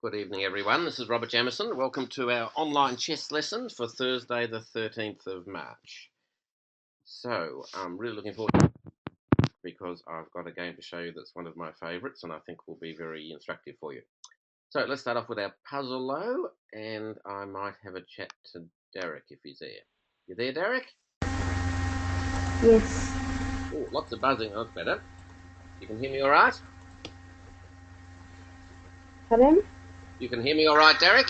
Good evening, everyone. This is Robert Jamieson. Welcome to our online chess lesson for Thursday, the 13th of March. So, I'm really looking forward to it because I've got a game to show you that's one of my favourites and I think will be very instructive for you. So, let's start off with our puzzle, though, and I might have a chat to Derek if he's there. You there, Derek? Yes. Oh, lots of buzzing. Oh, that's better. You can hear me all right? Pardon? You can hear me all right, Derek?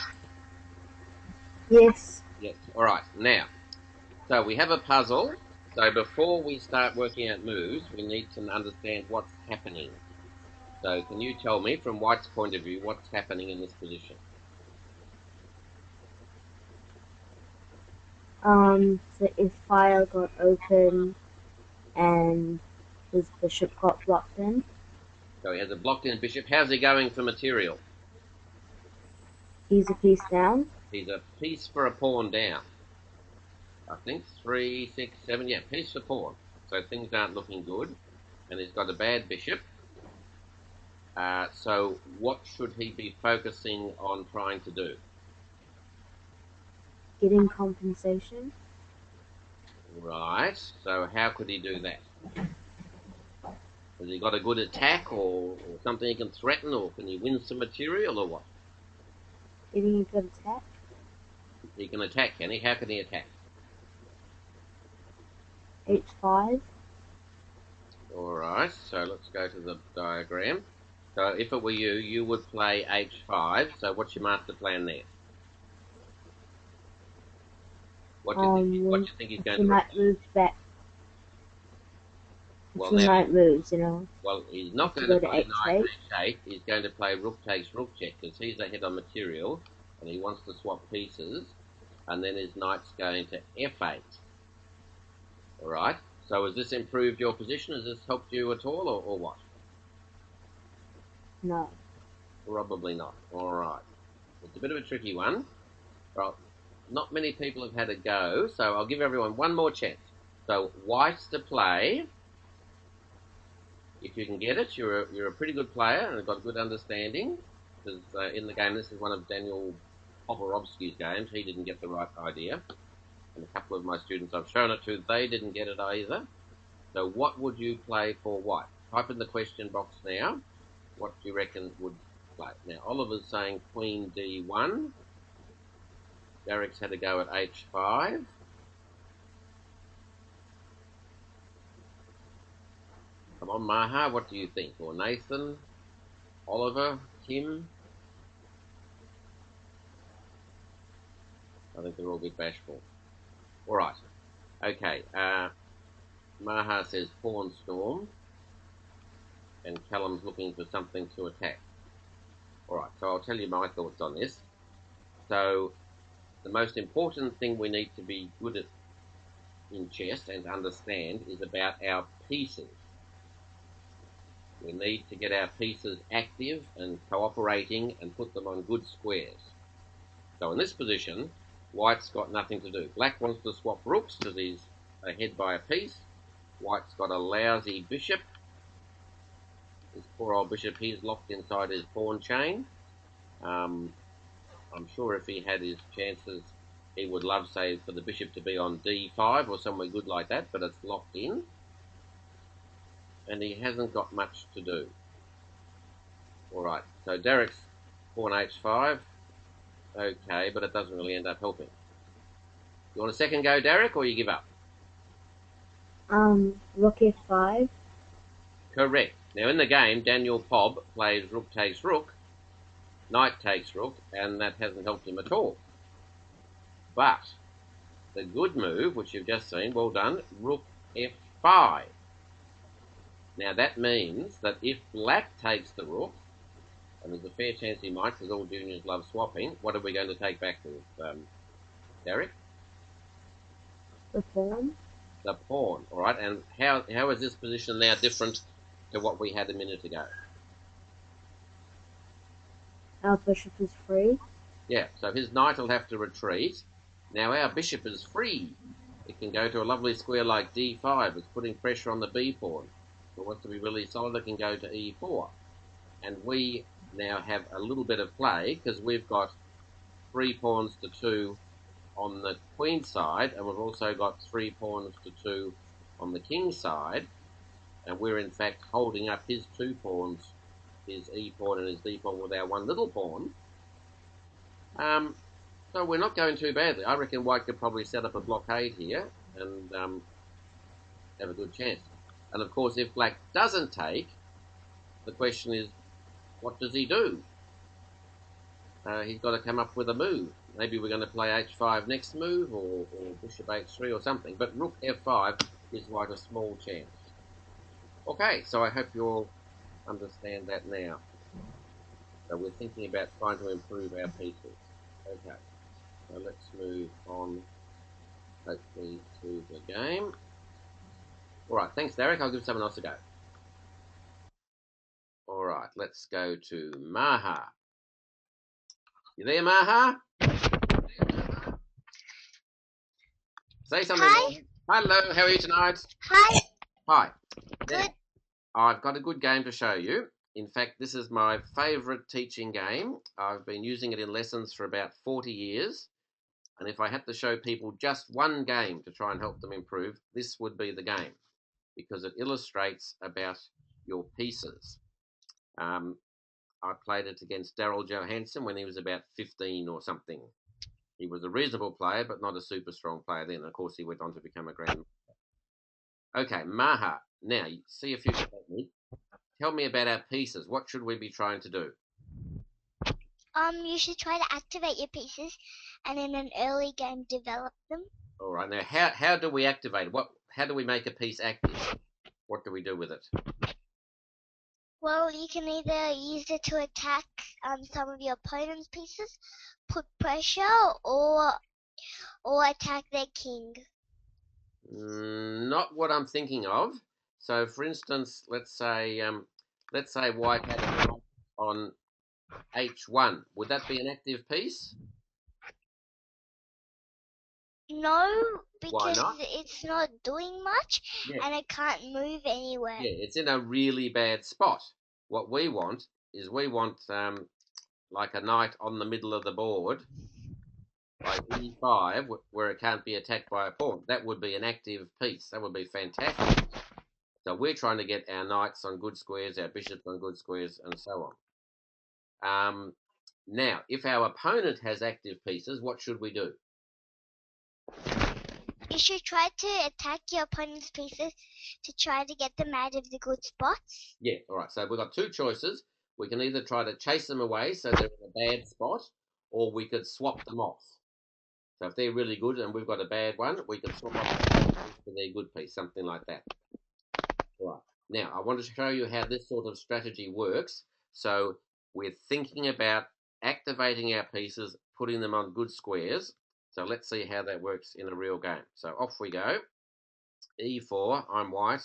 Yes. Yes. All right. Now, so we have a puzzle. So before we start working out moves, we need to understand what's happening. So can you tell me, from White's point of view, what's happening in this position? So his file got open and his bishop got blocked in. So he has a blocked-in bishop. How's he going for material? He's a piece down. He's a piece for a pawn down. I think 3, 6, 7. Yeah, piece for pawn. So things aren't looking good, and he's got a bad bishop. So what should he be focusing on trying to do? Getting compensation. Right. So how could he do that? Has he got a good attack or something he can threaten, or can he win some material, or what? Getting a good attack. He can attack, can he? How can he attack? H5. Alright, so let's go to the diagram. So if it were you, you would play h5. So what's your master plan there? What do you think he's going The to knight replace? moves back. Well, The now, knight moves, you know. well, he's not To going to go to play knight h8. h8. He's going to play rook takes rook check because he's ahead on material and he wants to swap pieces. And then his knight's going to f8. All right. So has this improved your position? Has this helped you at all, or what? No. Probably not. All right. It's a bit of a tricky one. Well, not many people have had a go, so I'll give everyone one more chance. So white's to play. If you can get it, you're a pretty good player and have got good understanding. Because in the game, this is one of Daniel Poporovsky's games. He didn't get the right idea. And a couple of my students I've shown it to, they didn't get it either. So what would you play for white? Type in the question box now. What do you reckon would play? Now, Oliver's saying queen d1. Derek's had a go at h5. Come on, Maha, what do you think? Or Nathan, Oliver, Tim? I think they're all a bit bashful. All right. Okay. Maha says pawn storm. And Callum's looking for something to attack. All right. So I'll tell you my thoughts on this. So the most important thing we need to be good at in chess and to understand is about our pieces. We need to get our pieces active and cooperating and put them on good squares. So in this position, white's got nothing to do. Black wants to swap rooks because he's ahead by a piece. White's got a lousy bishop. This poor old bishop, he's locked inside his pawn chain. I'm sure if he had his chances, he would love, say, for the bishop to be on d5 or somewhere good like that, but it's locked in. And he hasn't got much to do. All right, so Derek's pawn h5. Okay, but it doesn't really end up helping. You want a second go, Derek, or you give up? Rook f5. Correct. Now, in the game, Daniel Pob plays rook takes rook, knight takes rook, and that hasn't helped him at all. But the good move, which you've just seen, well done, rook f5. Now, that means that if black takes the rook, and there's a fair chance he might, because all juniors love swapping, what are we going to take back with, Derek? The pawn. The pawn, all right? And how is this position now different to what we had a minute ago? Our bishop is free. Yeah, so his knight will have to retreat. Now our bishop is free. It can go to a lovely square like d5. It's putting pressure on the b pawn. If it wants to be really solid, it can go to e4. And we now have a little bit of play because we've got 3 pawns to 2 on the queen side, and we've also got 3 pawns to 2 on the king side, and we're in fact holding up his 2 pawns, his e pawn and his d pawn, with our one little pawn. So we're not going too badly. I reckon white could probably set up a blockade here and have a good chance. And of course, if black doesn't take, the question is, what does he do? He's got to come up with a move. Maybe we're going to play h5 next move, or bishop h3 or something. But rook f5 gives white a small chance. Okay, so I hope you all understand that now. So we're thinking about trying to improve our pieces. Okay, so let's move on, hopefully, to the game. All right, thanks, Derek. I'll give someone else a go. All right, let's go to Maha. You there, Maha? Say something. Hi. Hello, how are you tonight? Hi. Hi. Good. Now, I've got a good game to show you. In fact, this is my favourite teaching game. I've been using it in lessons for about 40 years. And if I had to show people just one game to try and help them improve, this would be the game, because it illustrates about your pieces. I played it against Daryl Johansson when he was about 15 or something. He was a reasonable player, but not a super strong player then. Of course, he went on to become a grandmaster. Okay, Maha. Now, see if you can help me. Tell me about our pieces. What should we be trying to do? You should try to activate your pieces, and in an early game develop them. All right. Now, how do we activate it? How do we make a piece active? What do we do with it? Well, you can either use it to attack some of your opponent's pieces, put pressure, or attack their king. Not what I'm thinking of. So, for instance, let's say white had a knight on h1. Would that be an active piece? No, Why because not? it's not doing much, Yeah. and it can't move anywhere. Yeah, it's in a really bad spot. What we want is like a knight on the middle of the board, like e5, where it can't be attacked by a pawn. That would be an active piece. That would be fantastic. So we're trying to get our knights on good squares, our bishops on good squares, and so on. Now, if our opponent has active pieces, what should we do? You should try to attack your opponent's pieces to try to get them out of the good spots. Yeah, all right. So we've got two choices. We can either try to chase them away so they're in a bad spot, or we could swap them off. So if they're really good and we've got a bad one, we can swap off for their good piece, something like that. All right. Now, I want to show you how this sort of strategy works. So we're thinking about activating our pieces, putting them on good squares. So let's see how that works in a real game. So off we go. e4, I'm white.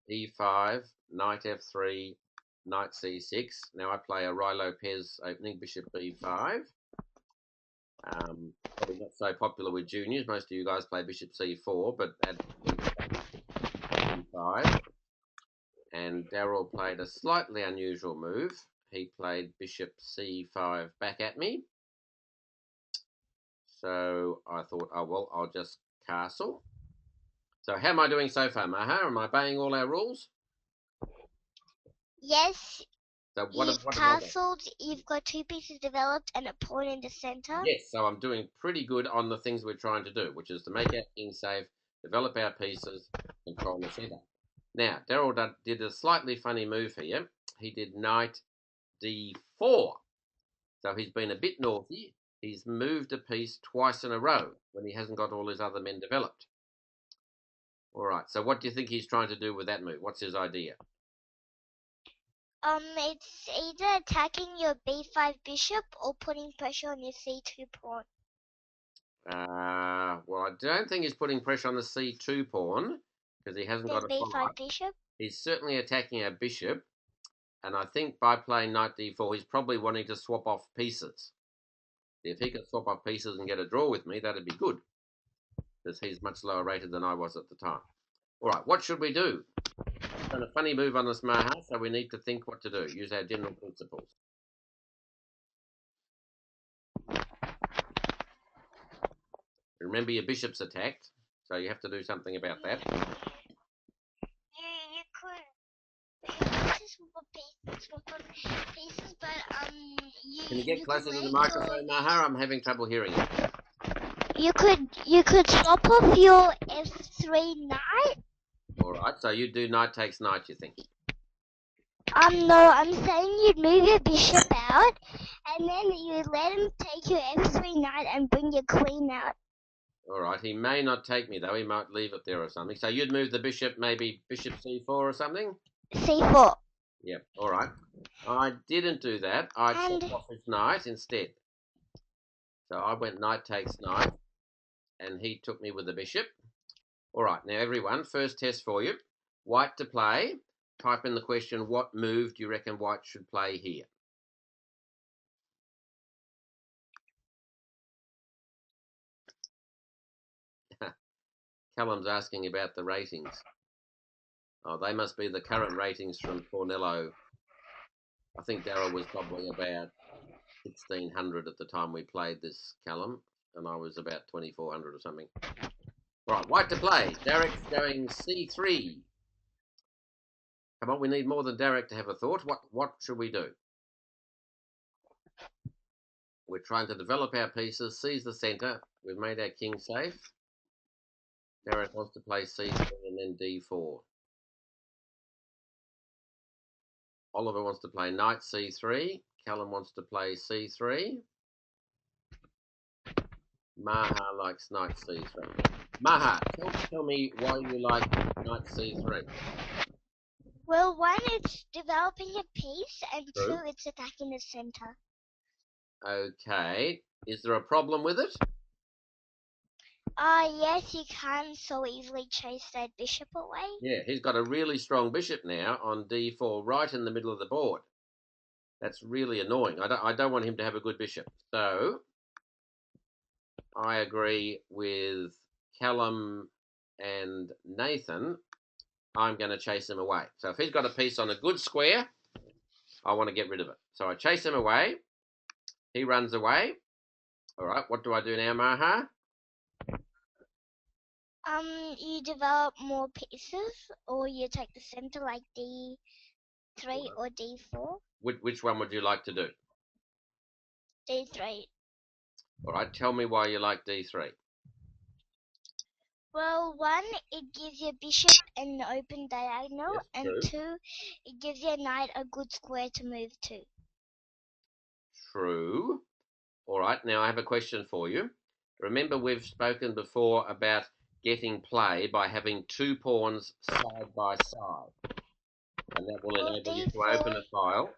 e5, knight f3, knight c6. Now I play a Rai Lopez opening, bishop b5. Probably not so popular with juniors. Most of you guys play bishop c4, but at e5. And Daryl played a slightly unusual move. He played bishop c5 back at me. So I thought, oh, well, I'll just castle. So how am I doing so far, Maha? Am I obeying all our rules? Yes, So you've castled, you've got two pieces developed and a pawn in the center. Yes, so I'm doing pretty good on the things we're trying to do, which is to make our king safe, develop our pieces, control the center. Now, Daryl did a slightly funny move here. He did knight d4. So he's been a bit naughty. He's moved a piece twice in a row when he hasn't got all his other men developed. All right, so what do you think he's trying to do with that move? What's his idea? It's either attacking your b5 bishop or putting pressure on your c2 pawn. Well, I don't think he's putting pressure on the c2 pawn because he hasn't got a b5 pawn. bishop? He's certainly attacking our bishop, and I think by playing knight d4, he's probably wanting to swap off pieces. If he could swap off pieces and get a draw with me, that'd be good, because he's much lower rated than I was at the time. All right, what should we do? We've done a funny move on this Maha, so we need to think what to do. Use our general principles. Remember, your bishop's attacked, so you have to do something about that. You could pieces but Can you get you closer could to the make microphone, Maha? I'm having trouble hearing you. you could swap off your f3 knight. All right, so you do knight takes knight, you think? No, I'm saying you'd move your bishop out, and then you let him take your f3 knight and bring your queen out. All right, he may not take me, though. He might leave it there or something. So you'd move the bishop, maybe bishop c4 or something? c4. Yep, all right. I didn't do that. I And chopped off his knight instead. So I went knight takes knight, and he took me with the bishop. All right, now everyone, first test for you. White to play. Type in the question, what move do you reckon white should play here? Callum's asking about the ratings. Oh, they must be the current ratings from Cornello. I think Darryl was probably about 1,600 at the time we played this, Callum, and I was about 2,400 or something. Right, white to play. Derek's going c3. Come on, we need more than Derek to have a thought. What should we do? We're trying to develop our pieces, seize the centre. We've made our king safe. Derek wants to play c3 and then d4. Oliver wants to play knight c3. Callum wants to play c3. Maha likes knight c3. Maha, tell me why you like knight c3. well, one, it's developing a piece, and True. two, it's attacking the center. Okay. Is there a problem with it? Yes, you can't so easily chase that bishop away. Yeah, he's got a really strong bishop now on d4, right in the middle of the board. That's really annoying. I don't want him to have a good bishop. So I agree with Callum and Nathan. I'm going to chase him away. So if he's got a piece on a good square, I want to get rid of it. So I chase him away. He runs away. All right, what do I do now, Maha? You develop more pieces, or you take the center like d3 or d4. Which one would you like to do? d3. All right, tell me why you like d3. Well, one, it gives your bishop an open diagonal, Yes, and true. two, it gives your knight a good square to move to. True. All right, now I have a question for you. Remember, we've spoken before about getting play by having two pawns side by side, and that will Well, enable you to d4, open a file.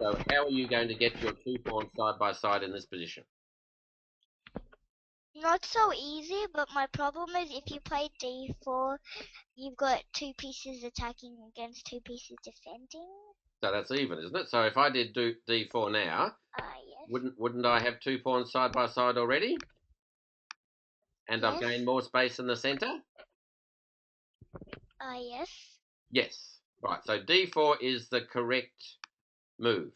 So how are you going to get your two pawns side by side in this position? not so easy, but my problem is if you play d4, you've got two pieces attacking against two pieces defending. So that's even, isn't it? So if I did do d4 now, Yes. wouldn't I have two pawns side by side already? And I've Yes. gained more space in the centre? Yes. Yes. Right, so d4 is the correct move.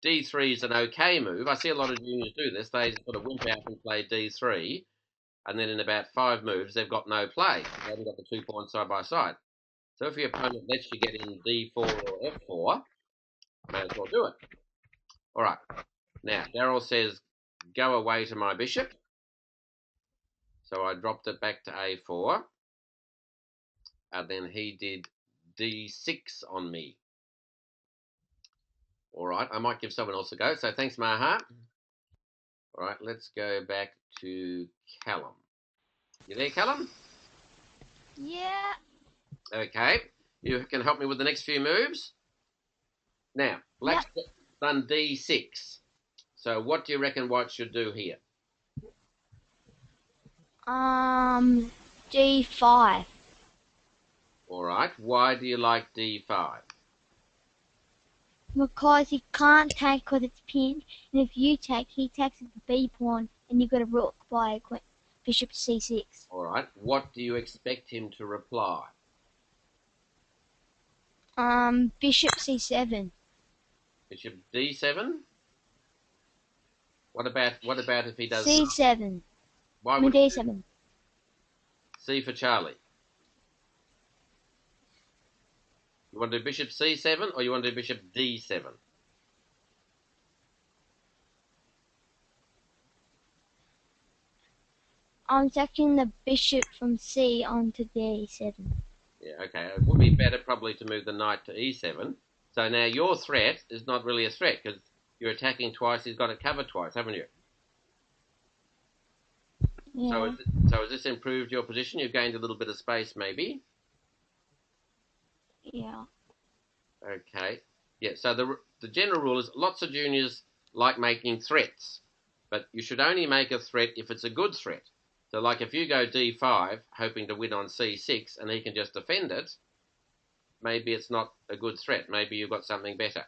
d3 is an okay move. I see a lot of juniors do this. They sort of wimp out and play d3, and then in about 5 moves, they've got no play. They haven't got the 2 pawns side by side. So if your opponent lets you get in d4 or f4, may as well do it. All right. Now, Darryl says, go away to my bishop. So I dropped it back to a4. And then he did d6 on me. All right, I might give someone else a go. So thanks, Maha. All right, let's go back to Callum. You there, Callum? Yeah. Okay, you can help me with the next few moves. Now, black's done d6. So what do you reckon white should do here? d5. All right, why do you like d5? Because he can't take because it's pinned, and if you take, he takes the b pawn, and you've got a rook by bishop c6. All right, what do you expect him to reply? Bishop c7. Bishop d7? What about if he does c7. Why I mean would he do, d7. C for Charlie. You want to do bishop C7 or you want to do bishop D7? I'm taking the bishop from C onto D7. Yeah, okay. It would be better probably to move the knight to E7. So now your threat is not really a threat because you're attacking twice. He's got to cover twice, haven't you? Yeah. So has this improved your position? You've gained a little bit of space, maybe. Yeah. Okay. Yeah. So the general rule is lots of juniors like making threats, but you should only make a threat if it's a good threat. So, like if you go D5, hoping to win on C6, and he can just defend it, maybe it's not a good threat. Maybe you've got something better.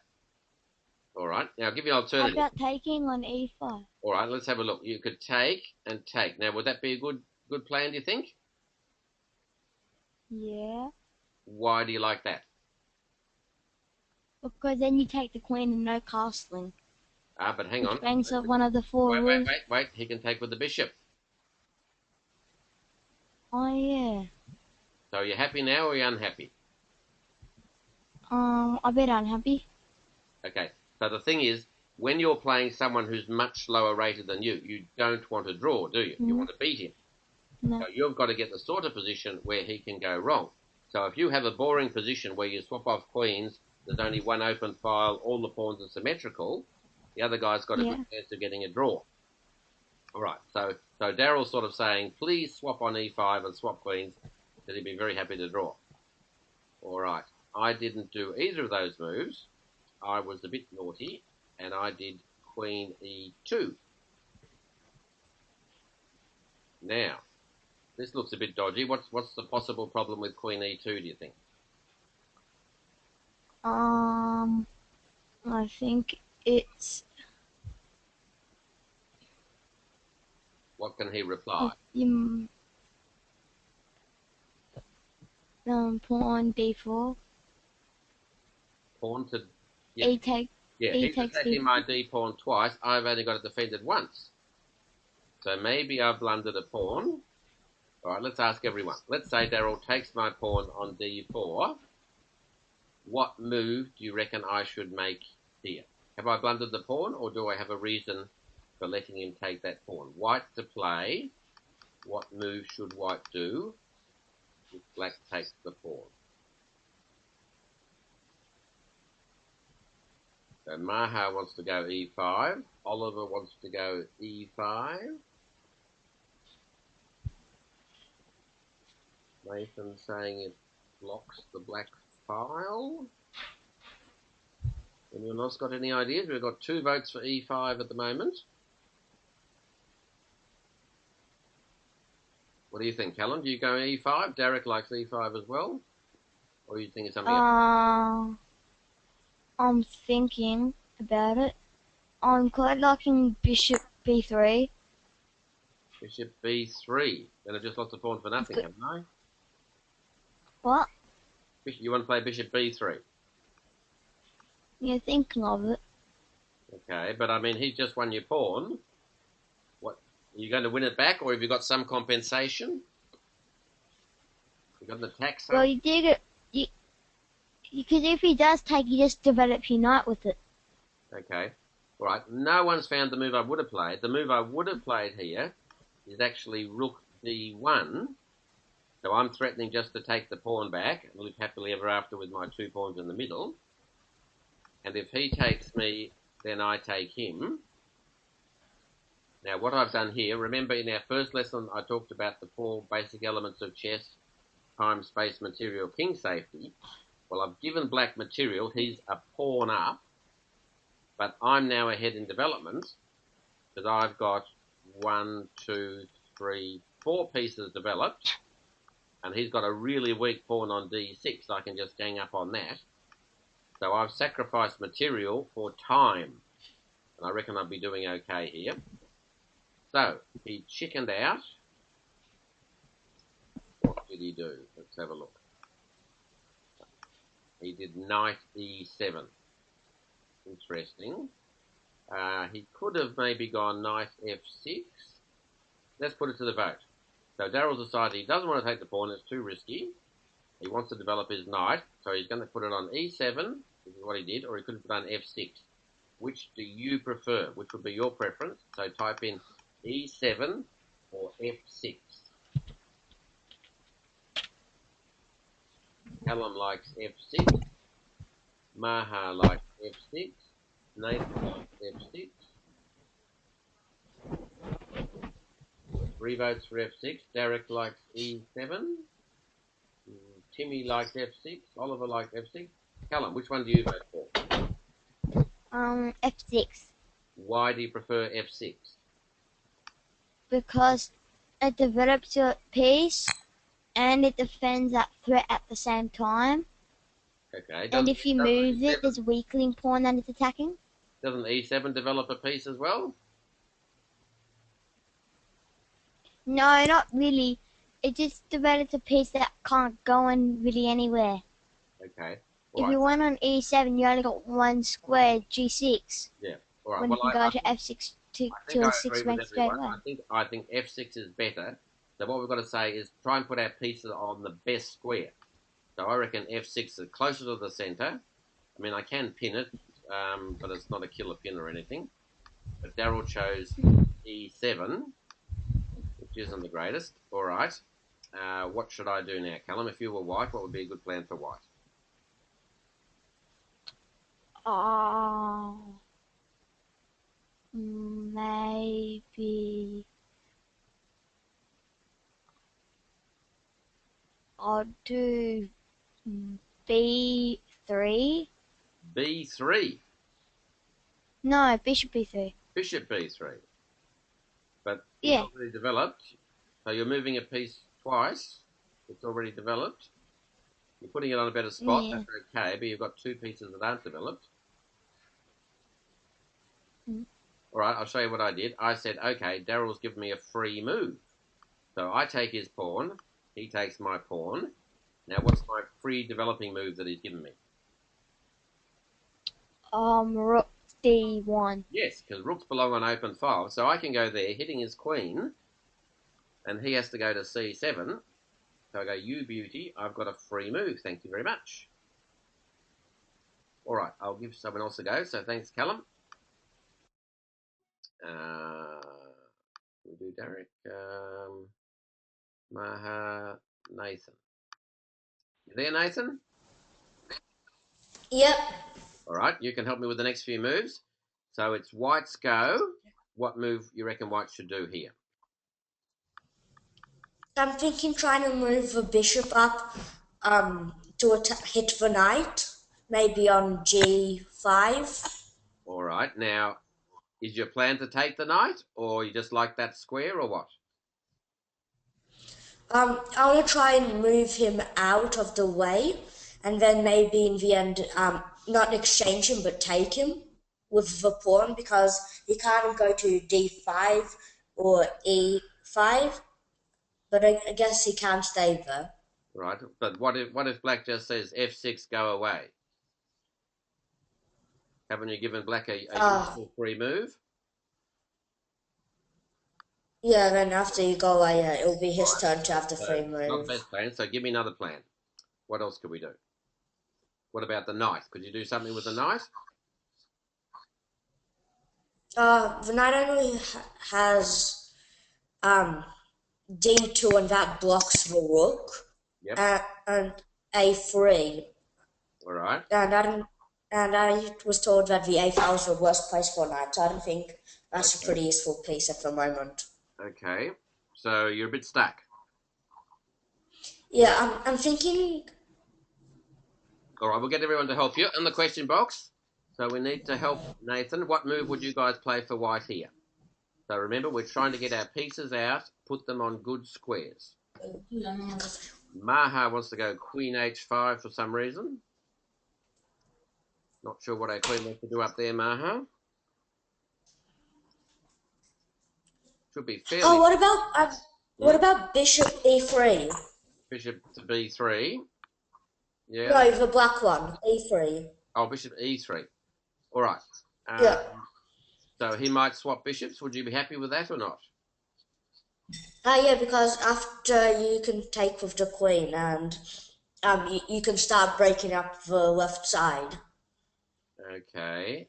All right. Now, I'll give you an How alternative. about taking on E5? All right. Let's have a look. You could take and take. Now, would that be a good plan? Do you think? Yeah. Why do you like that? Because then you take the queen and no castling. But hang on. Which brings up one of the four rules. Wait. He can take with the bishop. Oh yeah. So, are you happy now or are you unhappy? A bit unhappy. Okay. So the thing is, when you're playing someone who's much lower rated than you don't want to draw, do you? You want to beat him. No. So you've got to get the sort of position where he can go wrong. So if you have a boring position where you swap off queens, there's only one open file, all the pawns are symmetrical, the other guy's got a good chance of getting a draw. All right. So Daryl's sort of saying, please swap on e5 and swap queens, because he'd be very happy to draw. All right. I didn't do either of those moves. I was a bit naughty, and I did queen e2. Now, this looks a bit dodgy. What's the possible problem with queen e2, do you think? I think it's. What can he reply? Pawn d4. Pawn to... Yeah. He's attacking my d pawn twice. I've only got it defended once. So maybe I've blundered a pawn. All right, let's ask everyone. Let's say Daryl takes my pawn on d4. What move do you reckon I should make here? Have I blundered the pawn, or do I have a reason for letting him take that pawn? White to play. What move should white do if black takes the pawn? So Maha wants to go e5. Oliver wants to go e5. Nathan saying it blocks the black file. Anyone else got any ideas? We've got 2 votes for e5 at the moment. What do you think, Callum? Do you go e5? Derek likes e5 as well. Or do you think it's something else? I'm thinking about it. I'm quite liking bishop b3. Bishop b3. Then I've just lost a pawn for nothing, haven't I? What? You want to play bishop b3? You're thinking of it. Okay, but I mean, he's just won your pawn. What? Are you going to win it back, or have you got some compensation? You got an attack? Well, you did it. Because if he does take, you just develop your knight with it. Okay. All right. No one's found the move I would have played. The move I would have played here is actually rook d1. So I'm threatening just to take the pawn back and live happily ever after with my 2 pawns in the middle. And if he takes me, then I take him. Now, what I've done here, remember in our first lesson, I talked about the 4 basic elements of chess: time, space, material, king safety. Well, I've given black material. He's a pawn up. But I'm now ahead in development because I've got 1, 2, 3, 4 pieces developed. And he's got a really weak pawn on d6. I can just gang up on that. So I've sacrificed material for time. And I reckon I'll be doing okay here. So, he chickened out. What did he do? Let's have a look. He did knight e7. Interesting. He could have maybe gone knight f6. Let's put it to the vote. So Daryl's decided he doesn't want to take the pawn. It's too risky. He wants to develop his knight, so he's going to put it on e7, which is what he did, or he could have done f6. Which do you prefer? Which would be your preference? So type in e7 or f6. Callum likes f6. Maha likes f6. Nathan likes f6. 3 votes for f6. Derek likes e7. Timmy likes f6. Oliver likes f6. Callum, which one do you vote for? F6. Why do you prefer f6? Because it develops your piece and it defends that threat at the same time. Okay. And if you move it, there's a weakling pawn that it's attacking. Doesn't e7 develop a piece as well? No, not really. It just develops a piece that can't go in really anywhere. Okay. If you went on e7, you only got one square, g6. Yeah. All right. When you can go to f6 to a 6 rank straight away. I think f6 is better. So what we've got to say is try and put our pieces on the best square. So I reckon f6 is closer to the centre. I mean, I can pin it, but it's not a killer pin or anything. But Daryl chose e7, which isn't the greatest. All right. What should I do now, Callum? If you were white, what would be a good plan for white? Maybe I'll do b3. b3. No, bishop b3. Bishop b3. But yeah, it's already developed. So you're moving a piece twice. It's already developed. You're putting it on a better spot. Yeah. That's okay, but you've got two pieces that aren't developed. All right, I'll show you what I did. I said, okay, Daryl's given me a free move. So I take his pawn. He takes my pawn. Now, what's my free developing move that he's given me? Rook d1. Yes, because rooks belong on open file. So I can go there, hitting his queen, and he has to go to c7. So I go, you beauty, I've got a free move. Thank you very much. All right, I'll give someone else a go. So thanks, Callum. We'll do Derek. Maha, Nathan. You there, Nathan? Yep. All right, you can help me with the next few moves. So it's white's go. What move you reckon white should do here? I'm thinking trying to move the bishop up to hit the knight, maybe on g5. All right, now, is your plan to take the knight, or you just like that square, or what? I want to try and move him out of the way, and then maybe in the end, not exchange him, but take him with the pawn, because he can't go to d5 or e5, but I guess he can't stay there. Right, but what if black just says f6, go away? Haven't you given black a useful free move? Yeah, then after you go away, it'll be his turn to have the free move. Not the best plan, so give me another plan. What else could we do? What about the knight? Could you do something with the knight? The knight only has d2, and that blocks the rook. Yep. And a3. All right. And I was told that the a5 was the worst place for a knight, so I don't think that's a pretty useful piece at the moment. Okay, so you're a bit stuck. Yeah, I'm thinking. All right, we'll get everyone to help you in the question box. So we need to help Nathan. What move would you guys play for white here? So remember, we're trying to get our pieces out, put them on good squares. Maha wants to go queen h5 for some reason. Not sure what our queen wants to do up there, Maha. Should be fairly... Oh, what about bishop e3? Bishop to b3. Yeah. No, the black one, e3. Oh, bishop e3. All right. Yeah. So he might swap bishops. Would you be happy with that or not? Yeah, because after you can take with the queen, and you can start breaking up the left side, Okay.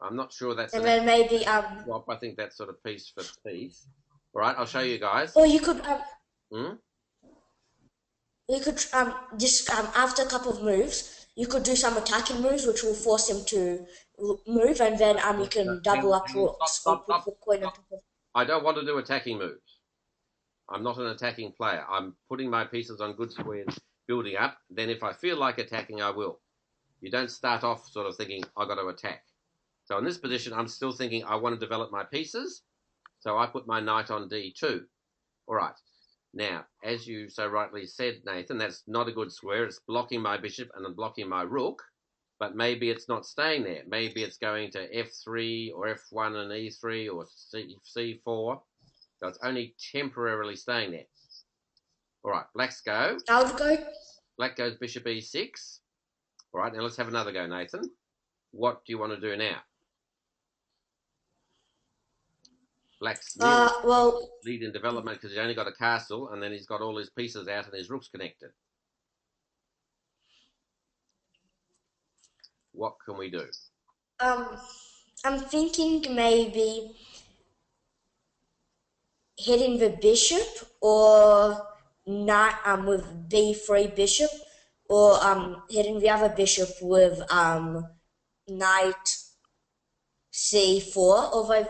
I'm not sure that's and an then maybe swap. I think that's sort of piece for piece. All right, I'll show you guys. or Hmm? you could just after a couple of moves, you could do some attacking moves, which will force him to move, and then you can double up Hang on. Stop, rooks or stop, put stop, the queen on stop. top of. I don't want to do attacking moves. I'm not an attacking player. I'm putting my pieces on good squares, building up. Then if I feel like attacking, I will. You don't start off sort of thinking, I've got to attack. So in this position, I'm still thinking I want to develop my pieces. So I put my knight on d2. All right. Now, as you so rightly said, Nathan, that's not a good square. It's blocking my bishop and blocking my rook. But maybe it's not staying there. Maybe it's going to f3 or f1 and e3 or c4. So it's only temporarily staying there. All right, blacks go. I would go. Black goes bishop e6. All right, now let's have another go, Nathan. What do you want to do now? Black's Well, lead in development because he's only got a castle and then he's got all his pieces out and his rook's connected. What can we do? I'm thinking maybe hitting the bishop or not with b3 bishop, or hitting the other bishop with knight c4. Although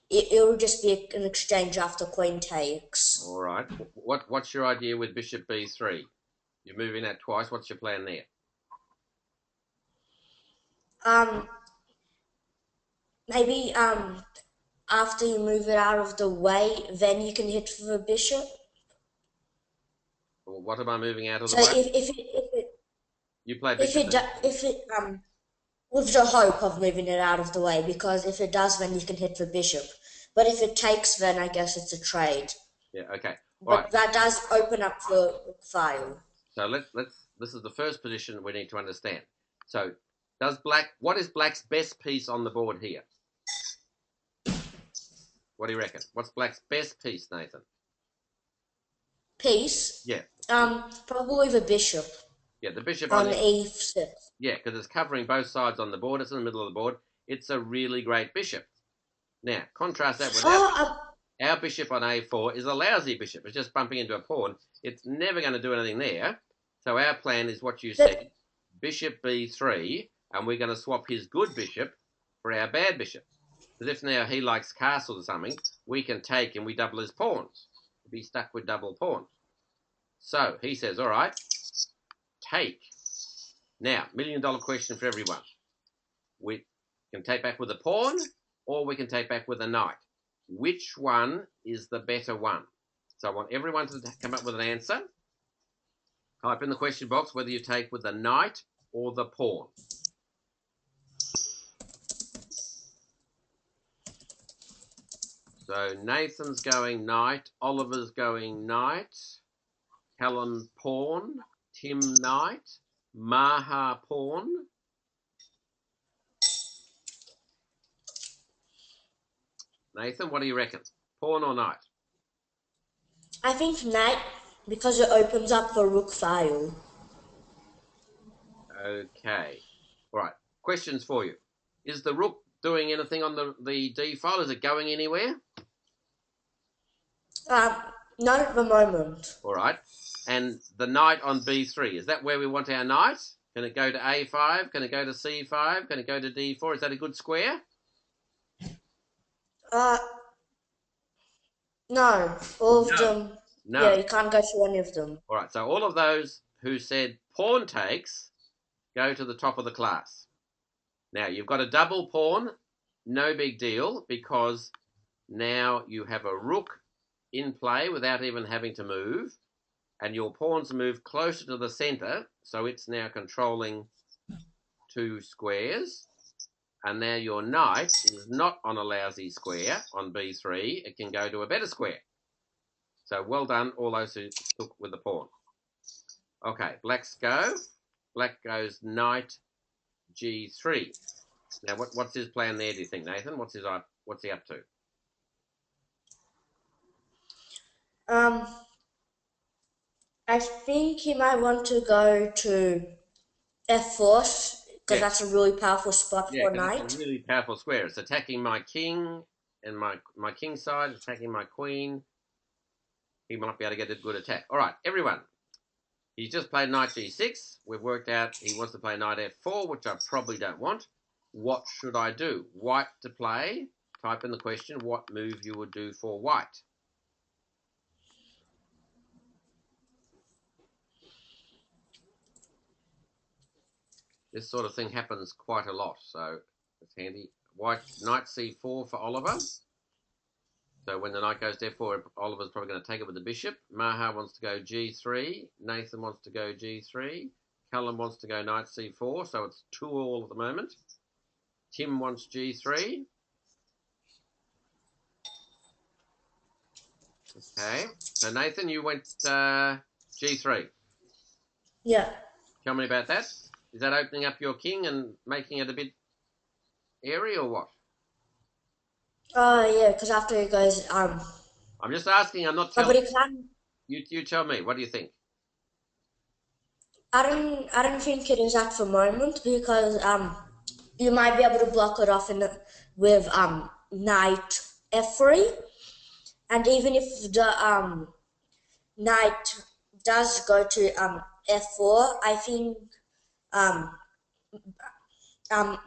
it will just be an exchange after queen takes. All right. What's your idea with bishop b3? You're moving that twice. What's your plan there? Maybe after you move it out of the way, then you can hit for the bishop. Well, what am I moving out of the So way? You play if bishop. it with the hope of moving it out of the way, because if it does, then you can hit the bishop. But if it takes, then I guess it's a trade. Yeah. Okay. All But right. that does open up the file. So let's. This is the first position we need to understand. So, what is black's best piece on the board here? What do you reckon? What's black's best piece, Nathan? Piece. Yeah. Probably the bishop. Yeah, the bishop on e6. Yeah, because it's covering both sides on the board. It's in the middle of the board. It's a really great bishop. Now, contrast that with our bishop on a4 is a lousy bishop. It's just bumping into a pawn. It's never going to do anything there. So our plan is what you said, bishop b3, and we're going to swap his good bishop for our bad bishop. Because if now he likes castles or something, we can take and we double his pawns. We'll be stuck with double pawns. So he says, all right, take. Now, $1 million question for everyone. We can take back with a pawn, or we can take back with a knight. Which one is the better one? So I want everyone to come up with an answer. Type in the question box whether you take with the knight or the pawn. So Nathan's going knight, Oliver's going knight, Callum pawn, Tim knight, Maha pawn. Nathan, what do you reckon? Pawn or knight? I think knight, because it opens up the rook file. Okay. All right. Questions for you. Is the rook doing anything on the D file? Is it going anywhere? Not at the moment. All right. And the knight on B3, is that where we want our knight? Can it go to A5? Can it go to C5? Can it go to D4? Is that a good square? No. All of them. No. Yeah, you can't go through any of them. All right. So all of those who said pawn takes go to the top of the class. Now, you've got a double pawn. No big deal, because now you have a rook in play without even having to move, and your pawns move closer to the center, so it's now controlling 2 squares. And now your knight is not on a lousy square on b3. It can go to a better square. So well done, all those who took with the pawn. Okay, blacks go. Black goes knight g3. Now, what's his plan there, do you think, Nathan? What's he up to? Um, I think he might want to go to F4 because Yeah, that's a really powerful spot yeah, for because it's a knight. really powerful square. It's attacking my king and my king side, attacking my queen. He might be able to get a good attack. All right, everyone. He's just played knight g6. We've worked out he wants to play knight f4, which I probably don't want. What should I do? White to play. Type in the question what move you would do for white. This sort of thing happens quite a lot, so it's handy. White knight c4 for Oliver. So when the knight goes to f4, Oliver's probably going to take it with the bishop. Maha wants to go g3. Nathan wants to go g3. Callum wants to go knight c4, so it's 2-all at the moment. Tim wants g3. Okay. So Nathan, you went g3. Yeah. Tell me about that. Is that opening up your king and making it a bit airy or what? Oh yeah, because after he goes, I'm just asking. I'm not oh, telling but he can. you. You tell me. What do you think? I don't think it is at the moment because you might be able to block it off with knight f3, and even if the knight does go to f4, I think um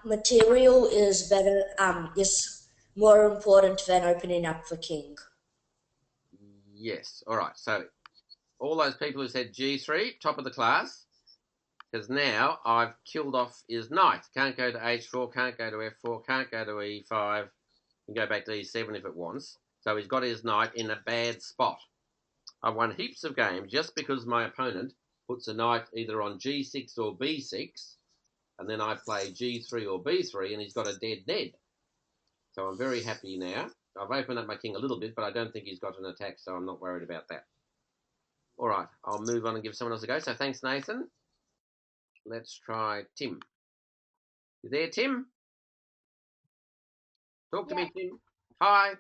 material is better is more important than opening up the king. Yes. All right. So all those people who said g3, top of the class, because now I've killed off his knight. Can't go to h4, can't go to f4, can't go to e5, can go back to e7 if it wants. So he's got his knight in a bad spot. I've won heaps of games just because my opponent puts a knight either on g6 or b6, and then I play g3 or b3, and he's got a dead. So I'm very happy now. I've opened up my king a little bit, but I don't think he's got an attack, so I'm not worried about that. All right, I'll move on and give someone else a go. So thanks, Nathan. Let's try Tim. You there, Tim? Talk to Yeah. me, Tim. Hi. All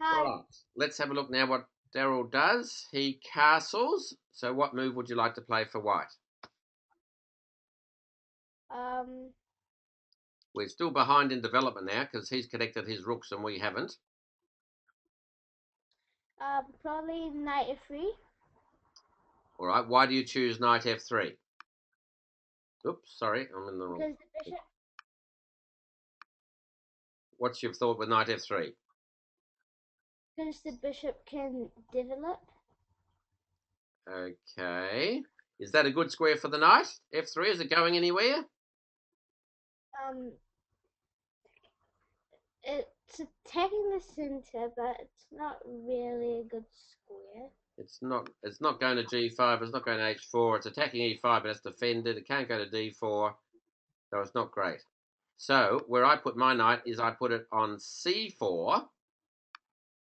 Hi. right, let's have a look now what Daryl does. He castles. So what move would you like to play for white? Um. We're still behind in development now because he's connected his rooks and we haven't. Probably knight f3. All right, why do you choose knight f3? Oops, sorry, I'm in the wrong. Because the bishop. What's your thought with knight f3? Because the bishop can develop. Okay. Is that a good square for the knight? F3, is it going anywhere? Um. It's attacking the center, but it's not really a good square. It's not going to g5, it's not going to h4, it's attacking e5, but it's defended, it can't go to d4, so it's not great. So where I put my knight is I put it on c4,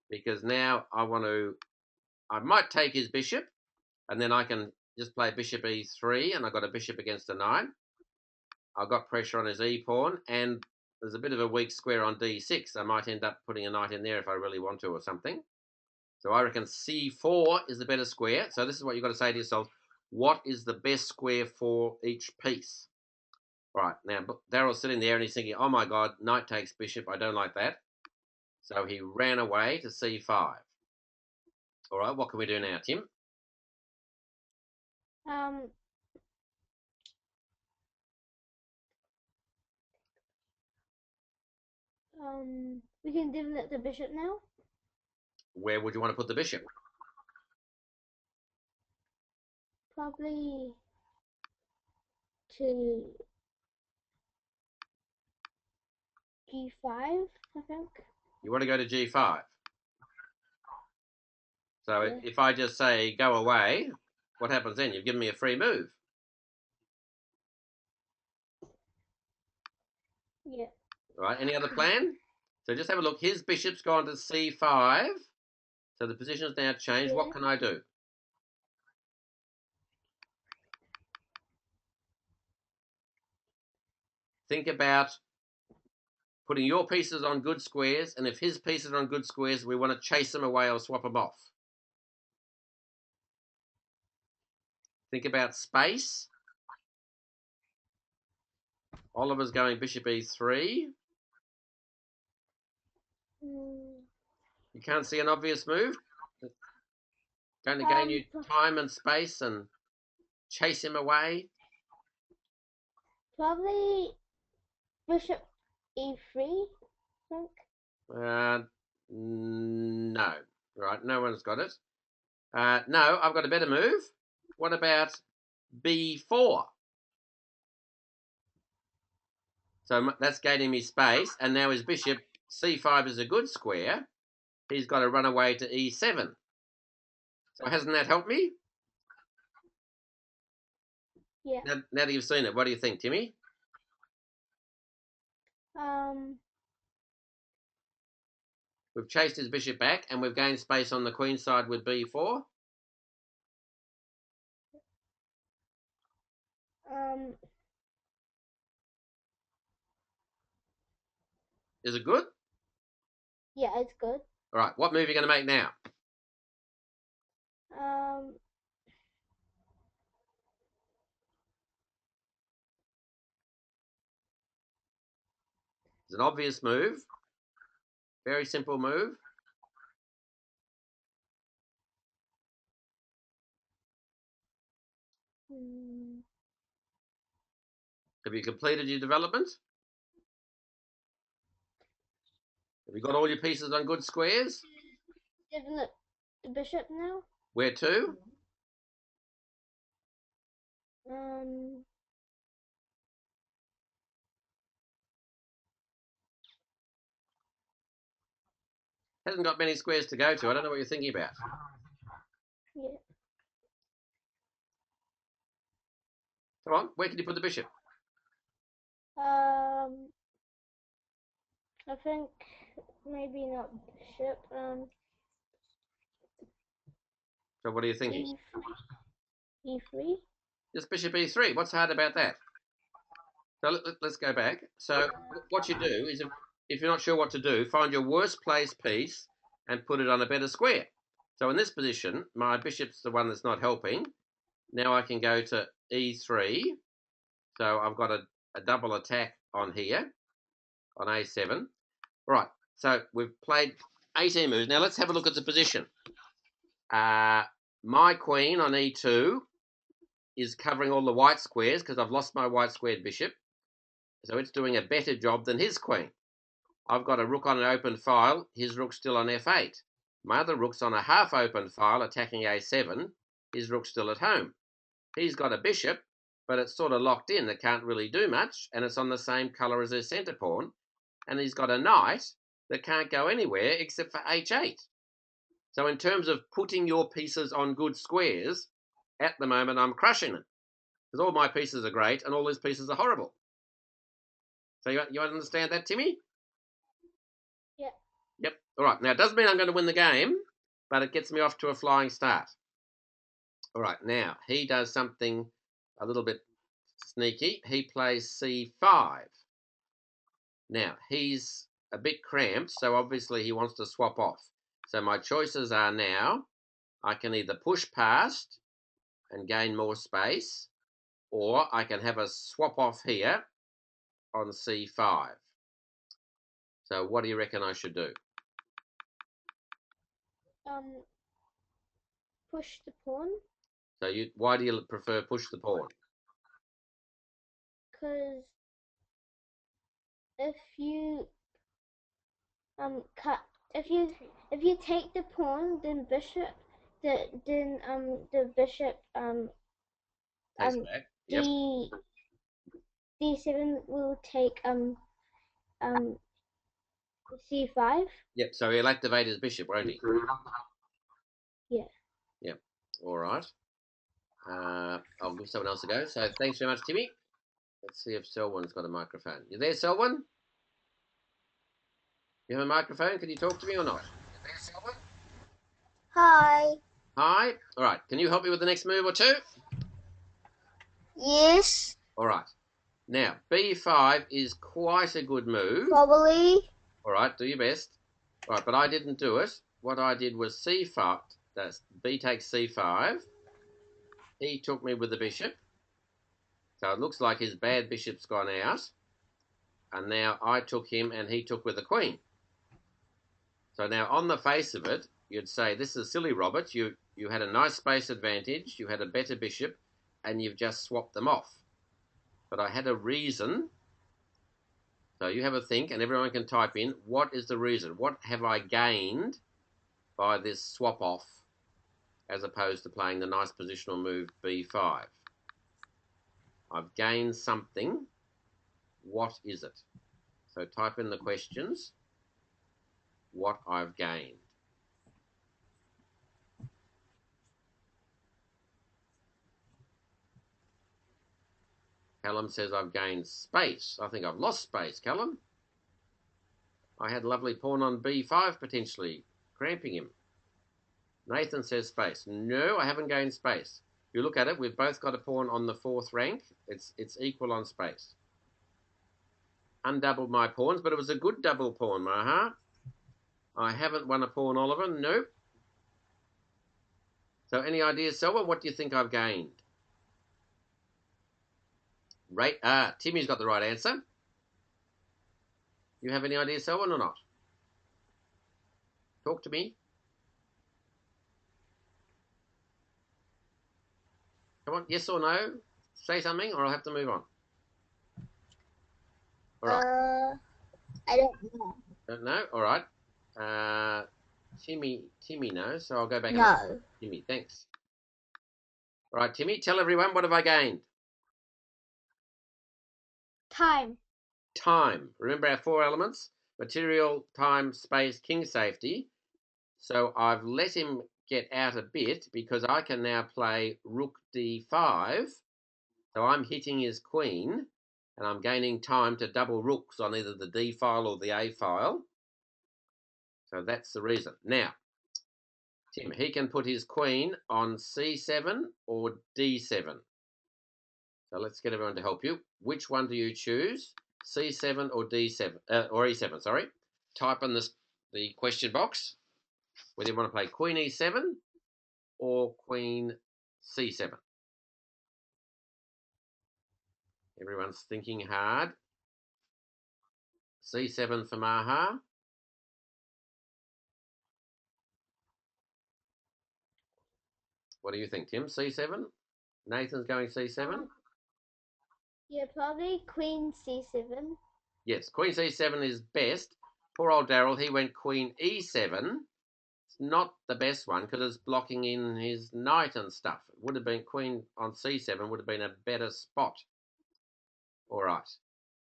because now I might take his bishop, and then I can just play bishop e3, and I've got a bishop against a knight. I've got pressure on his e-pawn, and there's a bit of a weak square on d6. I might end up putting a knight in there if I really want to or something. So I reckon c4 is the better square. So this is what you've got to say to yourself. What is the best square for each piece? Right, now Daryl's sitting there and he's thinking, oh my God, knight takes bishop. I don't like that. So he ran away to c5. All right, what can we do now, Tim? Um. We can develop the bishop now. Where would you want to put the bishop? Probably to g5, I think. You want to go to g5. So Yeah. if I just say go away, what happens then? You've given me a free move. Yeah. All right, any other plan? So just have a look. His bishop's gone to c5. So the position has now changed. Yeah. What can I do? Think about putting your pieces on good squares, and if his pieces are on good squares, we want to chase them away or swap them off. Think about space. Oliver's going bishop e3. You can't see an obvious move? Going to gain you time and space and chase him away? Probably bishop e3, I think. No. Right, no one's got it. No, I've got a better move. What about b4? So that's gaining me space, and now his bishop c5 is a good square. He's got to run away to e7. So hasn't that helped me? Yeah. Now that you've seen it, what do you think, Timmy? We've chased his bishop back, and we've gained space on the queen side with b4. Is it good? Yeah, it's good. All right, what move are you going to make now? It's an obvious move. Very simple move. Have you completed your development? Have you got all your pieces on good squares? Develop the bishop now. Where to? Hasn't got many squares to go to. I don't know what you're thinking about. Yeah. Come on, where can you put the bishop? I think maybe not bishop. So what are you thinking? E3. Just bishop e3. What's hard about that? So let's go back. So what you do is, if you're not sure what to do, find your worst placed piece and put it on a better square. So in this position, my bishop's the one that's not helping. Now I can go to e3. So I've got a double attack on here, on a7. All right, so we've played 18 moves. Now let's have a look at the position. My queen on e2 is covering all the white squares because I've lost my white squared bishop. So it's doing a better job than his queen. I've got a rook on an open file. His rook's still on f8. My other rook's on a half-open file attacking a7. His rook's still at home. He's got a bishop, but it's sort of locked in. It can't really do much, and it's on the same colour as his centre pawn. And he's got a knight that can't go anywhere except for h8. So in terms of putting your pieces on good squares, at the moment I'm crushing them. Because all my pieces are great and all his pieces are horrible. So you understand that, Timmy? Yeah. Yep. All right. Now, it doesn't mean I'm going to win the game, but it gets me off to a flying start. All right. Now, he does something a little bit sneaky. He plays c5. Now, he's a bit cramped, so obviously he wants to swap off. So my choices are now, I can either push past and gain more space, or I can have a swap off here on c5. So what do you reckon I should do? Push the pawn. So why do you prefer push the pawn? Because if you if you take the pawn, then the bishop Takes back. Yep. d7 will take c5. Yep. So he'll activate his bishop, won't he? Yeah. Yep. All right. I'll give someone else a go. So thanks very much, Timmy. Let's see if Selwyn's got a microphone. You there, Selwyn? You have a microphone? Can you talk to me or not? Hi. Hi. All right. Can you help me with the next move or two? Yes. All right. Now, b5 is quite a good move. Probably. All right, do your best. All right, but I didn't do it. What I did was c5. That's b takes c5. He took me with the bishop. So it looks like his bad bishop's gone out. And now I took him and he took with the queen. So now on the face of it, you'd say, this is silly, Robert. You had a nice space advantage. You had a better bishop and you've just swapped them off. But I had a reason. So you have a think and everyone can type in, what is the reason? What have I gained by this swap off as opposed to playing the nice positional move b5? I've gained something. What is it? So type in the questions, what I've gained. Callum says I've gained space. I think I've lost space, Callum. I had a lovely pawn on b5 potentially, cramping him. Nathan says space. No, I haven't gained space. You look at it, we've both got a pawn on the 4th rank. It's equal on space. Undoubled my pawns, but it was a good double pawn, Maha. I haven't won a pawn, Oliver. Nope. So any ideas, Selma? What do you think I've gained? Right. Timmy's got the right answer. You have any ideas, Selwyn, or not? Talk to me. Come on, yes or no? Say something, or I'll have to move on. All right. I don't know. Don't know? All right. Timmy knows, so I'll go back. No. Timmy, thanks. All right, Timmy, tell everyone, what have I gained? Time. Time. Remember our 4 elements? Material, time, space, king safety. So I've let him get out a bit because I can now play rook d5. So I'm hitting his queen and I'm gaining time to double rooks on either the d file or the a file. So that's the reason. Now, Tim, he can put his queen on c7 or d7. So let's get everyone to help you. Which one do you choose? C7 or D7 or E7? Sorry. Type in the question box whether you want to play Queen E7 or Queen C7. Everyone's thinking hard. C7 for Maha. What do you think, Tim? C7? Nathan's going C7? Yeah, probably Queen C7. Yes, Queen C7 is best. Poor old Daryl, he went Queen E7. It's not the best one because it's blocking in his knight and stuff. It would have been Queen on C7 would have been a better spot. All right.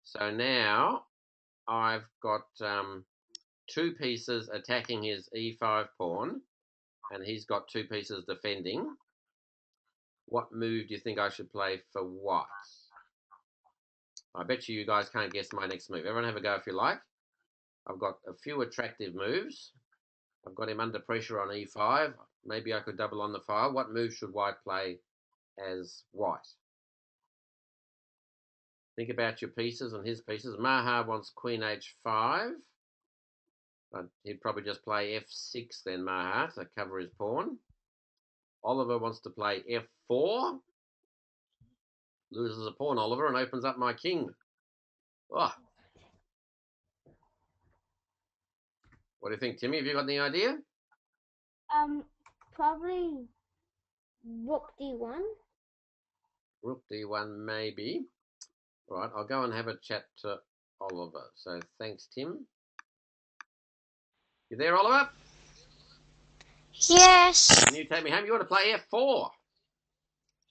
So now I've got 2 pieces attacking his E5 pawn and he's got 2 pieces defending. What move do you think I should play for white? I bet you guys can't guess my next move. Everyone have a go if you like. I've got a few attractive moves. I've got him under pressure on E5. Maybe I could double on the file. What move should white play as white? Think about your pieces and his pieces. Maha wants Queen H5. But he'd probably just play F6 then, Maha, to cover his pawn. Oliver wants to play F4. Loses a pawn, Oliver, and opens up my king. Oh. What do you think, Timmy? Have you got any idea? Probably Rook D1. Rook D1, maybe. Right, I'll go and have a chat to Oliver. So thanks, Tim. You there, Oliver? Yes. Can you take me home? You want to play F4?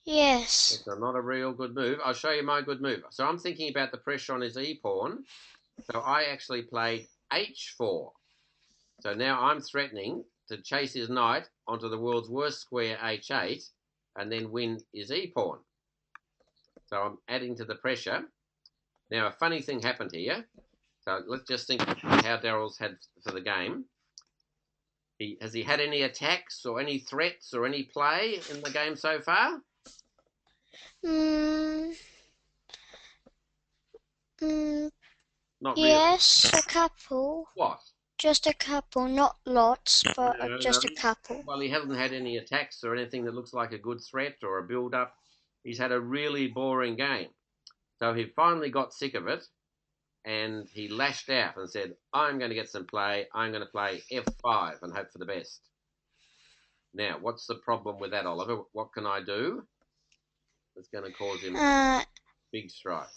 Yes. It's not a real good move. I'll show you my good move. So I'm thinking about the pressure on his E-pawn. So I actually played H4. So now I'm threatening to chase his knight onto the world's worst square H8 and then win his E-pawn. So I'm adding to the pressure. Now a funny thing happened here. So let's just think how Daryl's had for the game. Has he had any attacks or any threats or any play in the game so far? Not really. Yes, a couple. What? Just a couple, not lots, but No, just no. a couple. Well, he hasn't had any attacks or anything that looks like a good threat or a build-up. He's had a really boring game. So he finally got sick of it, and he lashed out and said, I'm going to get some play. I'm going to play F5 and hope for the best. Now, what's the problem with that, Oliver? What can I do that's going to cause him big strife?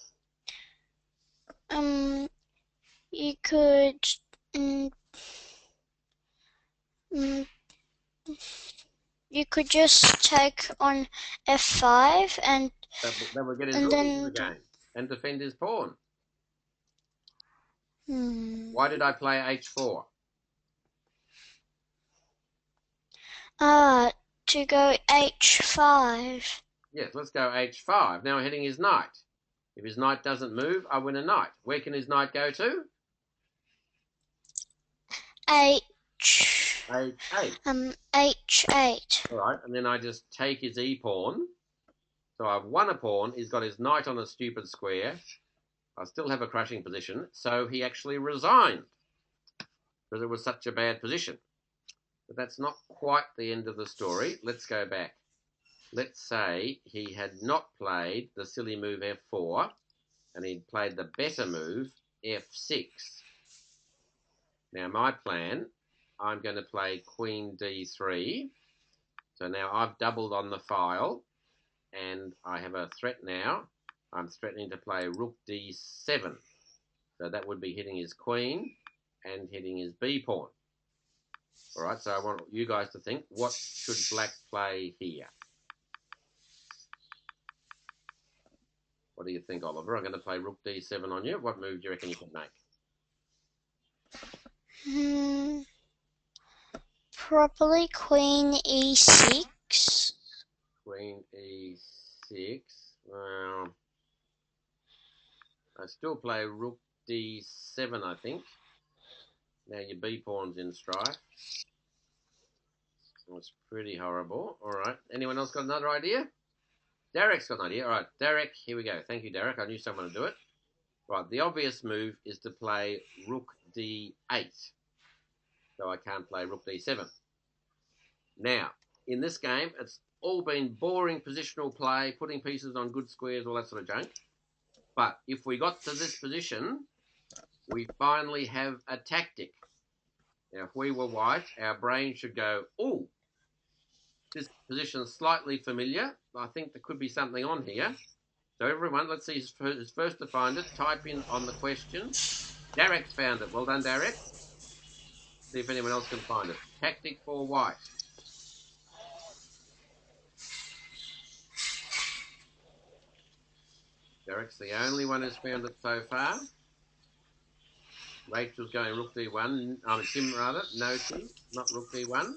You could, you could just take on F5 and That would get his rook into the game and defend his pawn. Why did I play H4? To go H5. Yes, let's go H5. Now we're hitting his knight. If his knight doesn't move, I win a knight. Where can his knight go to? H8. H8. All right, and then I just take his e-pawn. So I've won a pawn. He's got his knight on a stupid square. I still have a crushing position. So he actually resigned because it was such a bad position. But that's not quite the end of the story. Let's go back. Let's say he had not played the silly move F4 and he'd played the better move F6. Now my plan, I'm going to play Queen D3. So now I've doubled on the file and I have a threat now. I'm threatening to play Rook D7. So that would be hitting his queen and hitting his B pawn. All right, so I want you guys to think, what should black play here? What do you think, Oliver? I'm going to play Rook D7 on you. What move do you reckon you can make? Probably Queen E6. Queen E6. Well, I still play Rook D7, I think. Now your B pawn's in strife. That's pretty horrible. All right. Anyone else got another idea? Derek's got an idea. All right, Derek, here we go. Thank you, Derek. I knew someone would do it. Right, the obvious move is to play Rook D8. So I can't play Rook D7. Now, in this game, it's all been boring positional play, putting pieces on good squares, all that sort of junk. But if we got to this position, we finally have a tactic. Now, if we were white, our brain should go, oh, this position is slightly familiar. I think there could be something on here. So everyone, let's see who's first to find it. Type in on the question. Derek's found it. Well done, Derek. See if anyone else can find it. Tactic for white. Derek's the only one who's found it so far. Rachel's going Rook D1. Tim rather. No, Tim. Not Rook D1.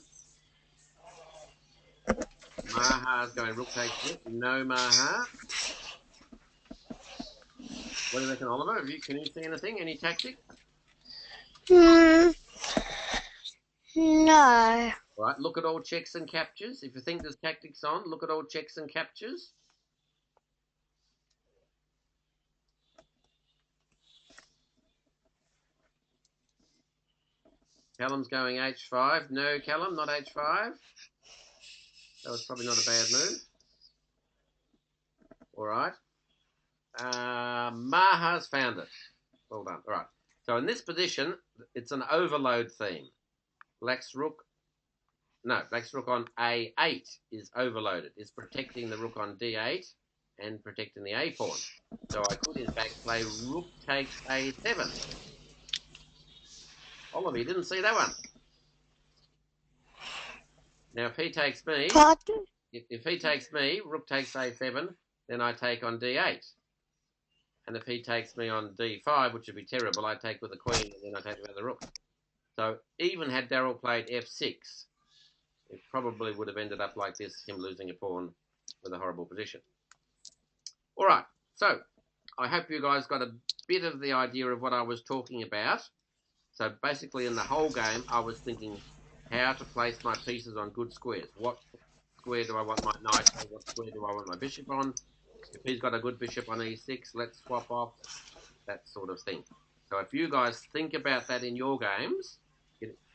Maha's going Rook takes it. No, Maha. What do you reckon, Oliver? Can you see anything? Any tactic? No. All right, look at all checks and captures. If you think there's tactics on, look at all checks and captures. Callum's going H5. No, Callum, not H5. That was probably not a bad move. All right. Maha's found it. Well done. All right. So in this position, it's an overload theme. Black's rook on A8 is overloaded. It's protecting the rook on D8 and protecting the A pawn. So I could, in fact, play rook takes A7. Oliver, you didn't see that one. Now, if he takes me... Pardon? If he takes me, rook takes A7, then I take on D8. And if he takes me on D5, which would be terrible, I take with the queen and then I take with the rook. So even had Daryl played F6, it probably would have ended up like this, him losing a pawn with a horrible position. All right, so I hope you guys got a bit of the idea of what I was talking about. So basically in the whole game, I was thinking how to place my pieces on good squares. What square do I want my knight on? What square do I want my bishop on? If he's got a good bishop on E6, let's swap off that sort of thing. So if you guys think about that in your games,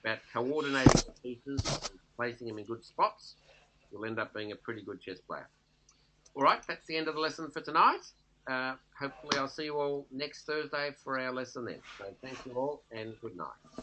about coordinating the pieces and placing them in good spots, you'll end up being a pretty good chess player. All right, that's the end of the lesson for tonight. Hopefully I'll see you all next Thursday for our lesson then. So thank you all and good night.